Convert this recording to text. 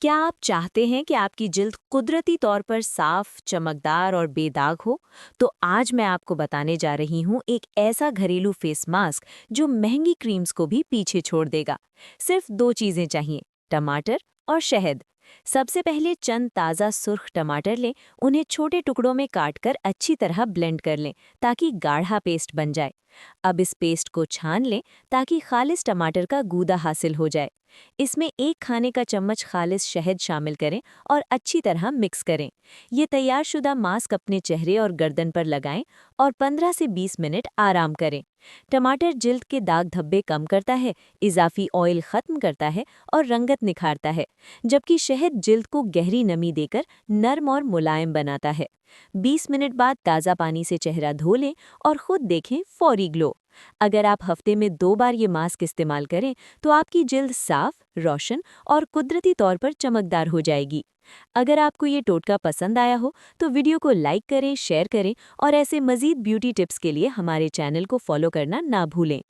क्या आप चाहते हैं कि आपकी जिल्द कुदरती तौर पर साफ, चमकदार और बेदाग हो? तो आज मैं आपको बताने जा रही हूँ एक ऐसा घरेलू फेस मास्क जो महंगी क्रीम्स को भी पीछे छोड़ देगा। सिर्फ दो चीजें चाहिए, टमाटर और शहद। सबसे पहले चंद ताज़ा सुर्ख टमाटर लें, उन्हें छोटे टुकड़ों में काटकर अच्छी तरह ब्लेंड कर लें ताकि गाढ़ा पेस्ट बन जाए। अब इस पेस्ट को छान लें ताकि खालिस टमाटर का गूदा हासिल हो जाए। इसमें एक खाने का चम्मच खालिस शहद शामिल करें और अच्छी तरह मिक्स करें। ये तैयारशुदा मास्क अपने चेहरे और गर्दन पर लगाएं और 15 से 20 मिनट आराम करें। टमाटर जिल्द के दाग धब्बे कम करता है, इजाफी ऑयल खत्म करता है और रंगत निखारता है, जबकि शहद जिल्द को गहरी नमी देकर नर्म और मुलायम बनाता है। 20 मिनट बाद ताज़ा पानी से चेहरा धो लें और खुद देखें फौरी ग्लो। अगर आप हफ्ते में 2 बार ये मास्क इस्तेमाल करें तो आपकी जिल्द साफ, रोशन और कुदरती तौर पर चमकदार हो जाएगी। अगर आपको ये टोटका पसंद आया हो तो वीडियो को लाइक करें, शेयर करें और ऐसे मज़ीद ब्यूटी टिप्स के लिए हमारे चैनल को फॉलो करना ना भूलें।